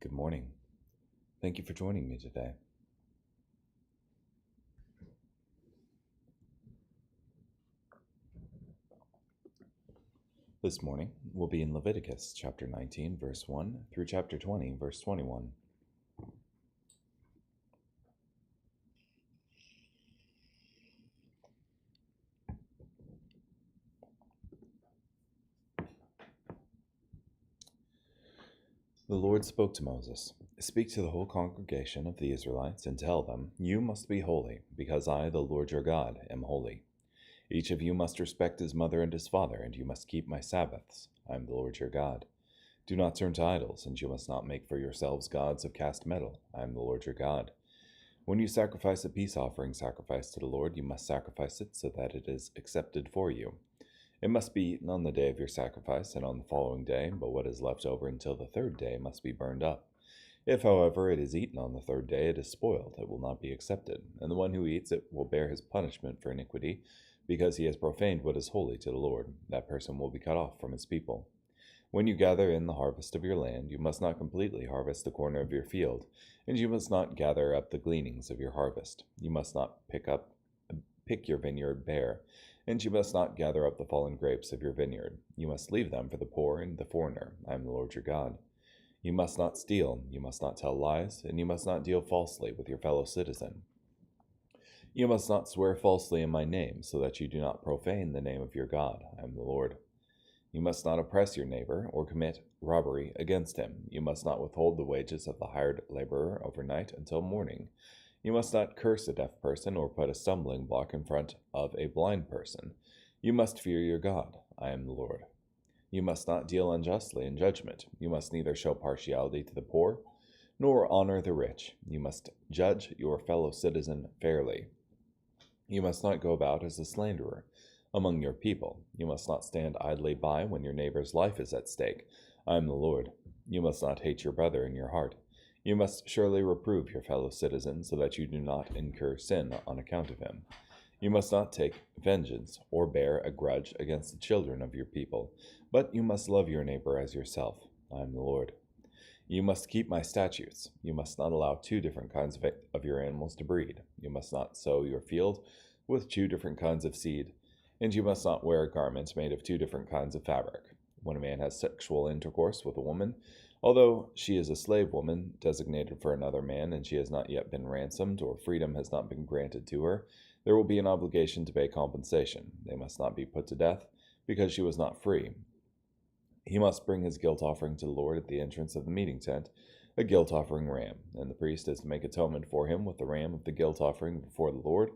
Good morning. Thank you for joining me today. This morning we'll be in Leviticus chapter 19, verse 1 through chapter 20, verse 21. The Lord spoke to Moses, "Speak to the whole congregation of the Israelites and tell them, 'You must be holy, because I, the Lord your God, am holy. Each of you must respect his mother and his father, and you must keep my Sabbaths. I am the Lord your God. Do not turn to idols, and you must not make for yourselves gods of cast metal. I am the Lord your God. When you sacrifice a peace offering sacrifice to the Lord, you must sacrifice it so that it is accepted for you. It must be eaten on the day of your sacrifice and on the following day, but what is left over until the third day must be burned up. If, however, it is eaten on the third day, it is spoiled, it will not be accepted, and the one who eats it will bear his punishment for iniquity, because he has profaned what is holy to the Lord. That person will be cut off from his people. When you gather in the harvest of your land, you must not completely harvest the corner of your field, and you must not gather up the gleanings of your harvest. You must not pick your vineyard bare, and you must not gather up the fallen grapes of your vineyard. You must leave them for the poor and the foreigner. I am the Lord your God. You must not steal, you must not tell lies, and you must not deal falsely with your fellow citizen. You must not swear falsely in my name, so that you do not profane the name of your God. I am the Lord. You must not oppress your neighbor or commit robbery against him. You must not withhold the wages of the hired laborer overnight until morning. You must not curse a deaf person or put a stumbling block in front of a blind person. You must fear your God. I am the Lord. You must not deal unjustly in judgment. You must neither show partiality to the poor nor honor the rich. You must judge your fellow citizen fairly. You must not go about as a slanderer among your people. You must not stand idly by when your neighbor's life is at stake. I am the Lord. You must not hate your brother in your heart. You must surely reprove your fellow citizen, so that you do not incur sin on account of him. You must not take vengeance or bear a grudge against the children of your people, but you must love your neighbor as yourself. I am the Lord. You must keep my statutes. You must not allow two different kinds of your animals to breed. You must not sow your field with two different kinds of seed, and you must not wear a garment made of two different kinds of fabric. When a man has sexual intercourse with a woman, although she is a slave woman designated for another man and she has not yet been ransomed or freedom has not been granted to her, there will be an obligation to pay compensation. They must not be put to death because she was not free. He must bring his guilt offering to the Lord at the entrance of the meeting tent, a guilt offering ram, and the priest is to make atonement for him with the ram of the guilt offering before the Lord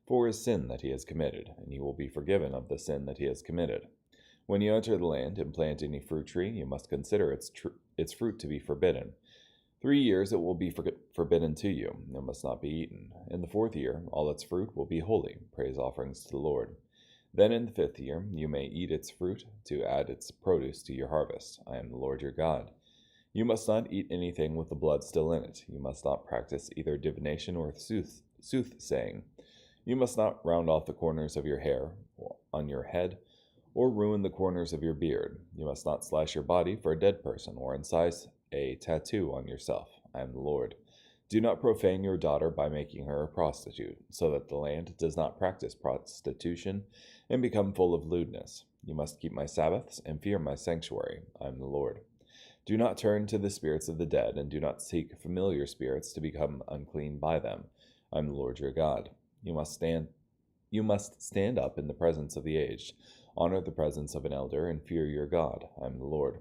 for his sin that he has committed, and he will be forgiven of the sin that he has committed. When you enter the land and plant any fruit tree, you must consider its fruit to be forbidden. 3 years it will be forbidden to you, and must not be eaten. In the 4th year, all its fruit will be holy, praise offerings to the Lord. Then in the 5th year, you may eat its fruit to add its produce to your harvest. I am the Lord your God. You must not eat anything with the blood still in it. You must not practice either divination or soothsaying. You must not round off the corners of your hair on your head, or ruin the corners of your beard. You must not slash your body for a dead person, or incise a tattoo on yourself. I am the Lord. Do not profane your daughter by making her a prostitute, so that the land does not practice prostitution and become full of lewdness. You must keep my Sabbaths and fear my sanctuary. I am the Lord. Do not turn to the spirits of the dead, and do not seek familiar spirits to become unclean by them. I am the Lord your God. You must stand up in the presence of the aged, honor the presence of an elder, and fear your God. I am the Lord.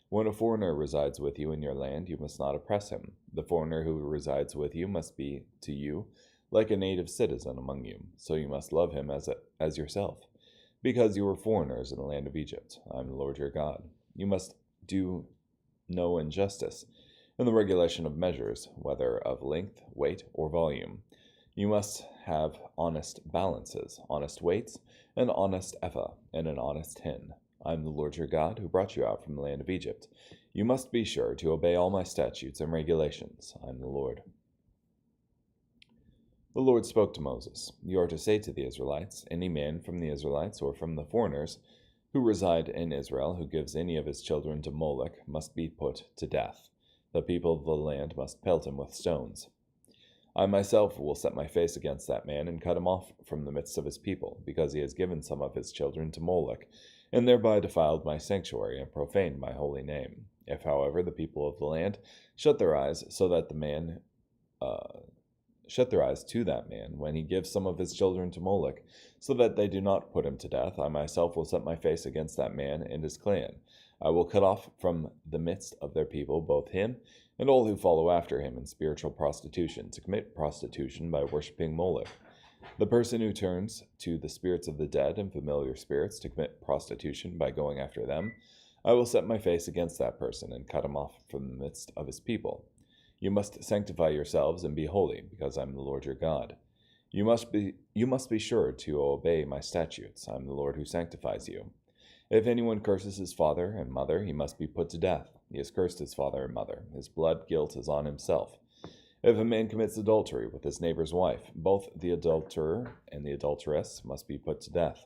When a foreigner resides with you in your land, you must not oppress him. The foreigner who resides with you must be to you like a native citizen among you, so you must love him as yourself, because you were foreigners in the land of Egypt. I am the Lord your God. You must do no injustice in the regulation of measures, whether of length, weight, or volume. You must have honest balances, honest weights, an honest ephah, and an honest hin. I am the Lord your God, who brought you out from the land of Egypt. You must be sure to obey all my statutes and regulations. I am the Lord. The Lord spoke to Moses, "You are to say to the Israelites, any man from the Israelites or from the foreigners who reside in Israel who gives any of his children to Molech must be put to death. The people of the land must pelt him with stones. I myself will set my face against that man and cut him off from the midst of his people, because he has given some of his children to Moloch, and thereby defiled my sanctuary and profaned my holy name. If, however, the people of the land shut their eyes so that the man shut their eyes to that man when he gives some of his children to Moloch, so that they do not put him to death, I myself will set my face against that man and his clan. I will cut off from the midst of their people both him and all who follow after him in spiritual prostitution, to commit prostitution by worshipping Moloch. The person who turns to the spirits of the dead and familiar spirits to commit prostitution by going after them, I will set my face against that person and cut him off from the midst of his people. You must sanctify yourselves and be holy, because I am the Lord your God. You must be sure to obey my statutes. I am the Lord who sanctifies you. If anyone curses his father and mother, he must be put to death. He has cursed his father and mother. His blood guilt is on himself. If a man commits adultery with his neighbor's wife, both the adulterer and the adulteress must be put to death.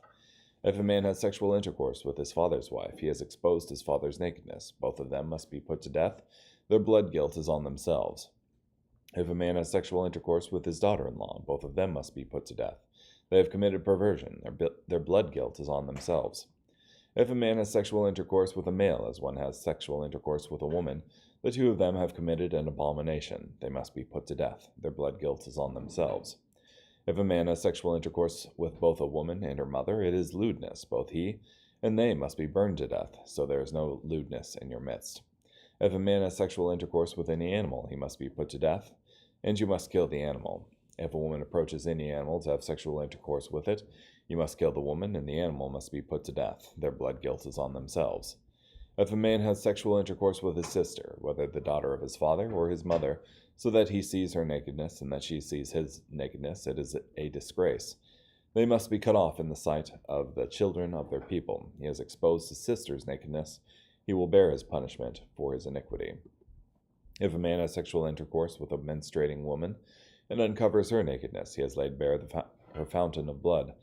If a man has sexual intercourse with his father's wife, he has exposed his father's nakedness. Both of them must be put to death. Their blood guilt is on themselves. If a man has sexual intercourse with his daughter-in-law, both of them must be put to death. They have committed perversion. Their blood guilt is on themselves. If a man has sexual intercourse with a male, as one has sexual intercourse with a woman, the two of them have committed an abomination. They must be put to death. Their blood guilt is on themselves. If a man has sexual intercourse with both a woman and her mother, it is lewdness. Both he and they must be burned to death, so there is no lewdness in your midst. If a man has sexual intercourse with any animal, he must be put to death, and you must kill the animal. If a woman approaches any animal to have sexual intercourse with it, you must kill the woman, and the animal must be put to death. Their blood guilt is on themselves. If a man has sexual intercourse with his sister, whether the daughter of his father or his mother, so that he sees her nakedness and that she sees his nakedness, it is a disgrace. They must be cut off in the sight of the children of their people. He has exposed his sister's nakedness. He will bear his punishment for his iniquity. If a man has sexual intercourse with a menstruating woman and uncovers her nakedness, he has laid bare her fountain of blood,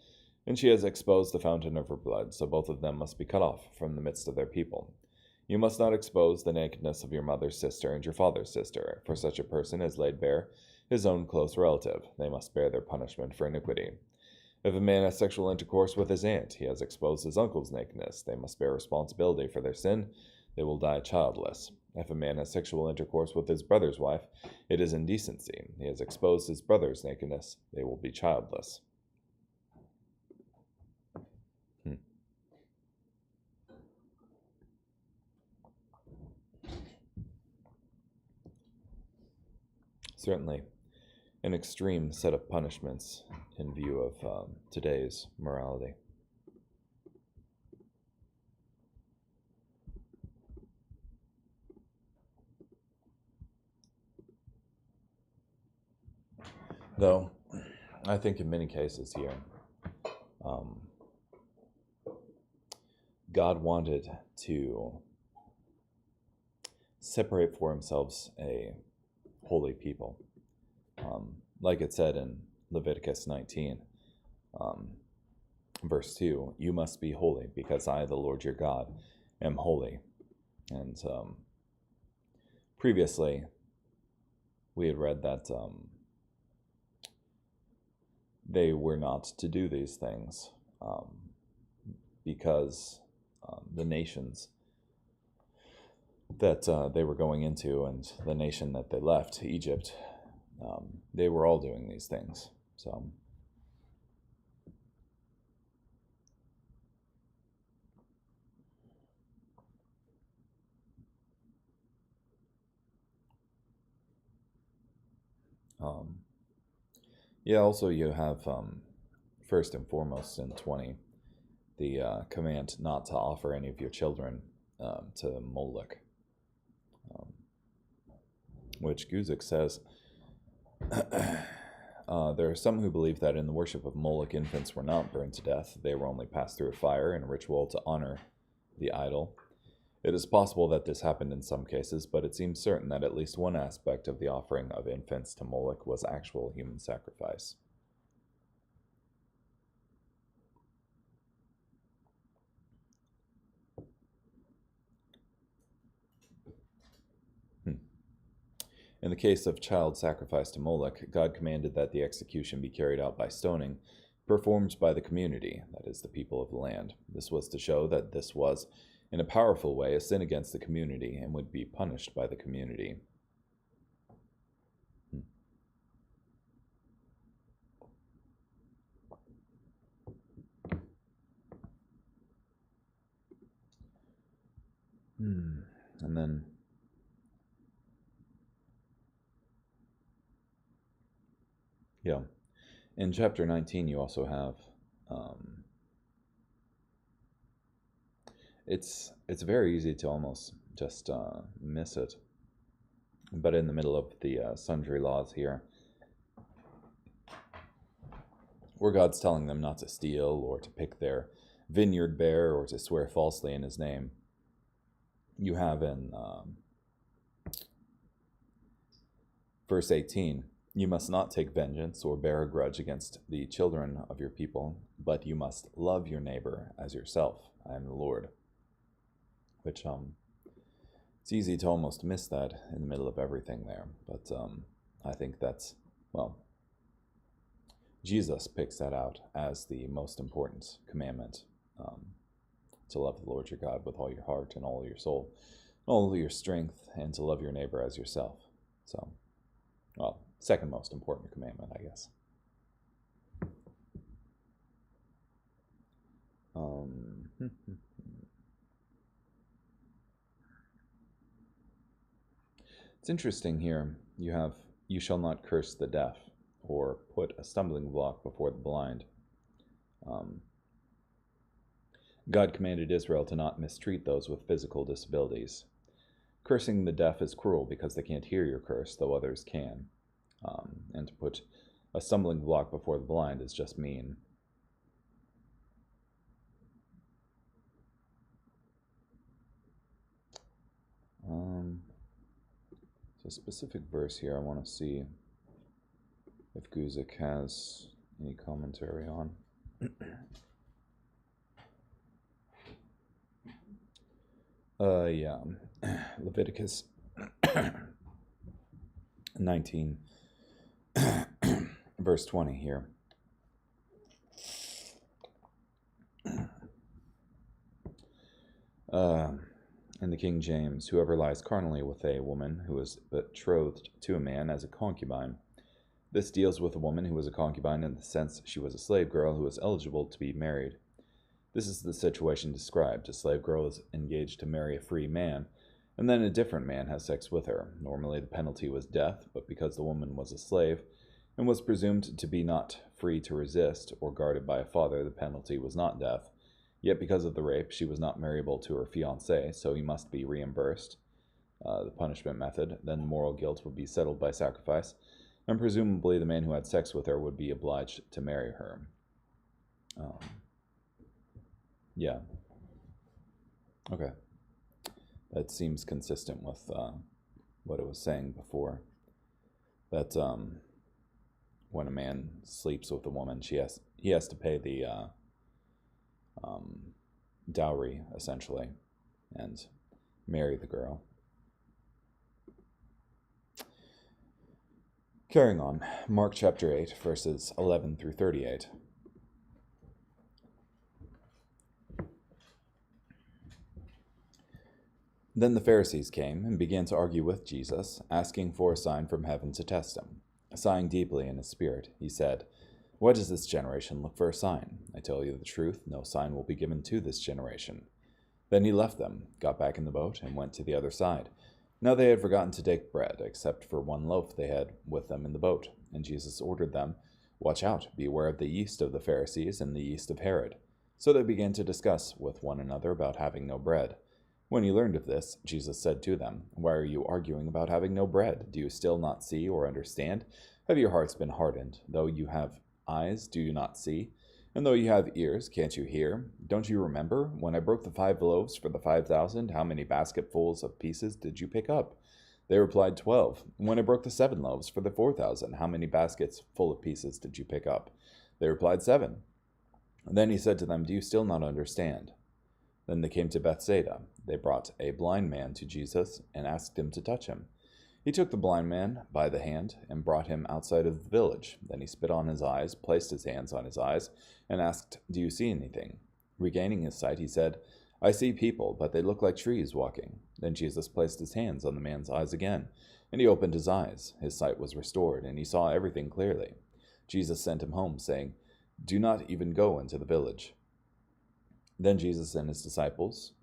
and she has exposed the fountain of her blood, so both of them must be cut off from the midst of their people. You must not expose the nakedness of your mother's sister and your father's sister, for such a person has laid bare his own close relative. They must bear their punishment for iniquity. If a man has sexual intercourse with his aunt, he has exposed his uncle's nakedness. They must bear responsibility for their sin. They will die childless. If a man has sexual intercourse with his brother's wife, it is indecency. He has exposed his brother's nakedness. They will be childless. Certainly an extreme set of punishments in view of today's morality. Though, I think in many cases here, God wanted to separate for himself a holy people. Like it said in Leviticus 19, verse 2, you must be holy because I, the Lord your God, am holy. And previously, we had read that they were not to do these things because the nations that they were going into and the nation that they left, Egypt, they were all doing these things. So yeah, also you have first and foremost in 20 the command not to offer any of your children to Moloch, which Guzik says there are some who believe that in the worship of Moloch, infants were not burned to death. They were only passed through a fire in a ritual to honor the idol. It is possible that this happened in some cases, but it seems certain that at least one aspect of the offering of infants to Moloch was actual human sacrifice. In the case of child sacrifice to Moloch, God commanded that the execution be carried out by stoning, performed by the community, that is, the people of the land. This was to show that this was, in a powerful way, a sin against the community and would be punished by the community. And then in chapter 19 you also have it's very easy to almost just miss it, but in the middle of the sundry laws here, where God's telling them not to steal or to pick their vineyard bare or to swear falsely in his name, you have in verse 18, you must not take vengeance or bear a grudge against the children of your people, but you must love your neighbor as yourself. I am the Lord. Which, it's easy to almost miss that in the middle of everything there. But I think that's, Jesus picks that out as the most important commandment, to love the Lord your God with all your heart and all your soul, all your strength, and to love your neighbor as yourself. So, second most important commandment, I guess. It's interesting here. You have, you shall not curse the deaf, or put a stumbling block before the blind. God commanded Israel to not mistreat those with physical disabilities. Cursing the deaf is cruel because they can't hear your curse, though others can. And to put a stumbling block before the blind is just mean. It's a specific verse here I want to see if Guzik has any commentary on. Leviticus 19, verse 20 here. In the King James, whoever lies carnally with a woman who is betrothed to a man as a concubine. This deals with a woman who was a concubine in the sense she was a slave girl who was eligible to be married. This is the situation described. A slave girl is engaged to marry a free man, and then a different man has sex with her. Normally the penalty was death, but because the woman was a slave and was presumed to be not free to resist or guarded by a father, the penalty was not death. Yet because of the rape, she was not marriable to her fiancé, so he must be reimbursed. The punishment method, then moral guilt would be settled by sacrifice, and presumably the man who had sex with her would be obliged to marry her. Okay. That seems consistent with what I was saying before. That when a man sleeps with a woman, he has to pay the dowry, essentially, and marry the girl. Carrying on, Mark chapter 8, verses 11 through 38. Then the Pharisees came and began to argue with Jesus, asking for a sign from heaven to test him. Sighing deeply in his spirit, he said, "Why does this generation look for a sign? I tell you the truth, no sign will be given to this generation." Then he left them, got back in the boat, and went to the other side. Now they had forgotten to take bread, except for one loaf they had with them in the boat. And Jesus ordered them, "Watch out, beware of the yeast of the Pharisees and the yeast of Herod." So they began to discuss with one another about having no bread. When he learned of this, Jesus said to them, "Why are you arguing about having no bread? Do you still not see or understand? Have your hearts been hardened? Though you have eyes, do you not see? And though you have ears, can't you hear? Don't you remember? When I broke the 5 loaves for the 5,000, how many basketfuls of pieces did you pick up? They replied, 12. When I broke the 7 loaves for the 4,000, how many baskets full of pieces did you pick up? They replied, 7. Then he said to them, "Do you still not understand?" Then they came to Bethsaida. They brought a blind man to Jesus and asked him to touch him. He took the blind man by the hand and brought him outside of the village. Then he spit on his eyes, placed his hands on his eyes, and asked, "Do you see anything?" Regaining his sight, he said, "I see people, but they look like trees walking." Then Jesus placed his hands on the man's eyes again, and he opened his eyes. His sight was restored, and he saw everything clearly. Jesus sent him home, saying, "Do not even go into the village." Then Jesus and his disciples,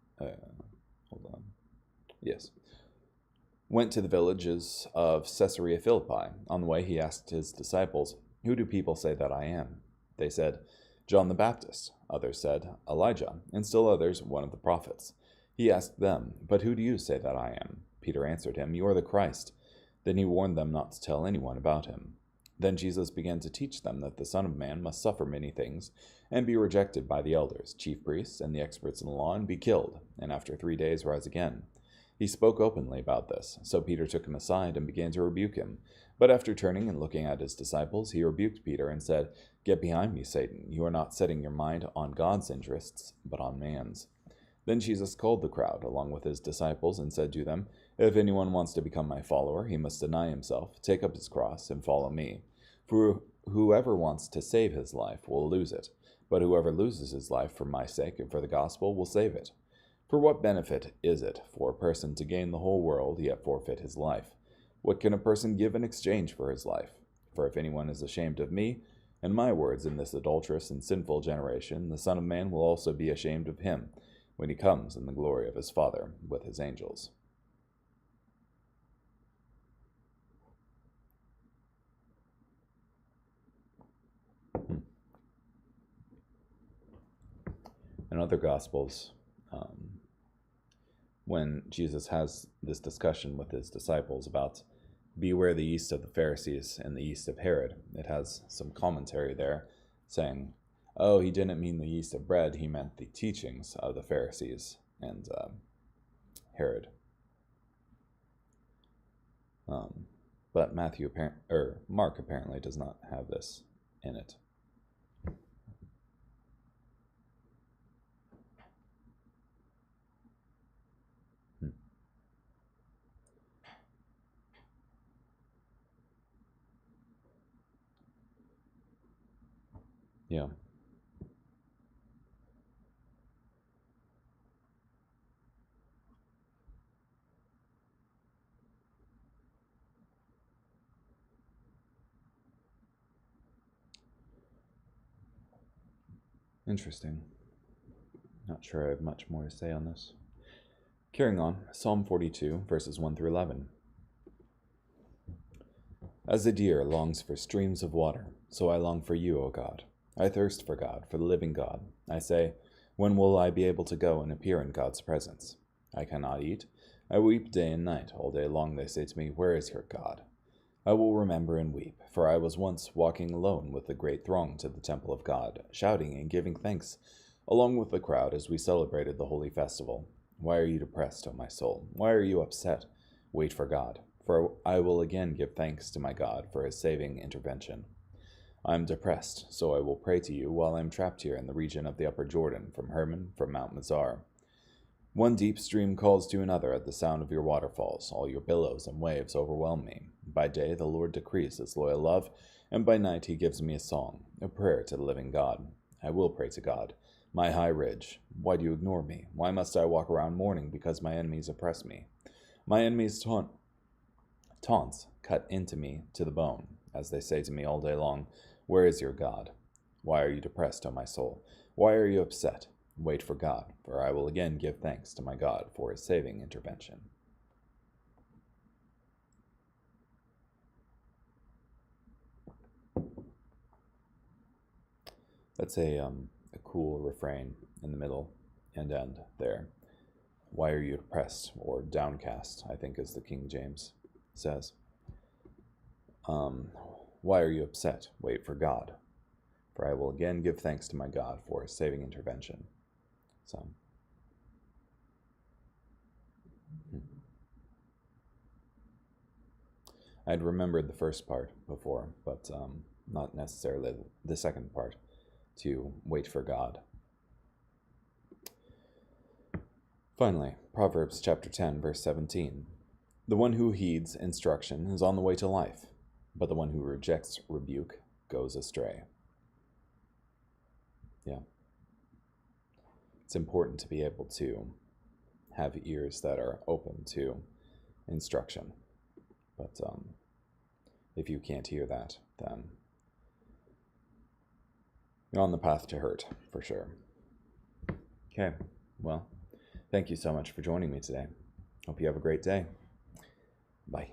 went to the villages of Caesarea Philippi. On the way, he asked his disciples, "Who do people say that I am?" They said, "John the Baptist." Others said, "Elijah," and still others, "one of the prophets." He asked them, "But who do you say that I am?" Peter answered him, "You are the Christ." Then he warned them not to tell anyone about him. Then Jesus began to teach them that the Son of Man must suffer many things, and be rejected by the elders, chief priests, and the experts in the law, and be killed, and after 3 days rise again. He spoke openly about this, so Peter took him aside and began to rebuke him. But after turning and looking at his disciples, he rebuked Peter and said, "Get behind me, Satan. You are not setting your mind on God's interests, but on man's." Then Jesus called the crowd along with his disciples and said to them, "If anyone wants to become my follower, he must deny himself, take up his cross, and follow me. For whoever wants to save his life will lose it, but whoever loses his life for my sake and for the gospel will save it. For what benefit is it for a person to gain the whole world, yet forfeit his life? What can a person give in exchange for his life? For if anyone is ashamed of me and my words in this adulterous and sinful generation, the Son of Man will also be ashamed of him when he comes in the glory of his Father with his angels." In other Gospels, when Jesus has this discussion with his disciples about beware the yeast of the Pharisees and the yeast of Herod, it has some commentary there saying, oh, he didn't mean the yeast of bread, he meant the teachings of the Pharisees and Herod. But Mark apparently does not have this in it. Yeah. Interesting. Not sure I have much more to say on this. Carrying on, Psalm 42, verses 1 through 11. As a deer longs for streams of water, so I long for you, O God. I thirst for God, for the living God. I say, when will I be able to go and appear in God's presence? I cannot eat. I weep day and night. All day long they say to me, where is your God? I will remember and weep, for I was once walking alone with the great throng to the temple of God, shouting and giving thanks, along with the crowd as we celebrated the holy festival. Why are you depressed, O my soul? Why are you upset? Wait for God, for I will again give thanks to my God for his saving intervention. I am depressed, so I will pray to you while I am trapped here in the region of the upper Jordan, from Hermon, from Mount Mizar. One deep stream calls to another at the sound of your waterfalls. All your billows and waves overwhelm me. By day the Lord decrees his loyal love, and by night he gives me a song, a prayer to the living God. I will pray to God, my high ridge. Why do you ignore me? Why must I walk around mourning because my enemies oppress me? My enemies' taunts cut into me to the bone, as they say to me all day long, where is your God? Why are you depressed, O my soul? Why are you upset? Wait for God, for I will again give thanks to my God for his saving intervention. That's a cool refrain in the middle and end there. Why are you depressed, or downcast, I think as the King James says. Why are you upset? Wait for God, for I will again give thanks to my God for his saving intervention. So, I'd remembered the first part before, but not necessarily the second part, to wait for God. Finally, Proverbs chapter 10, verse 17. The one who heeds instruction is on the way to life, but the one who rejects rebuke goes astray. Yeah. It's important to be able to have ears that are open to instruction. But if you can't hear that, then you're on the path to hurt, for sure. Okay, well, thank you so much for joining me today. Hope you have a great day. Bye.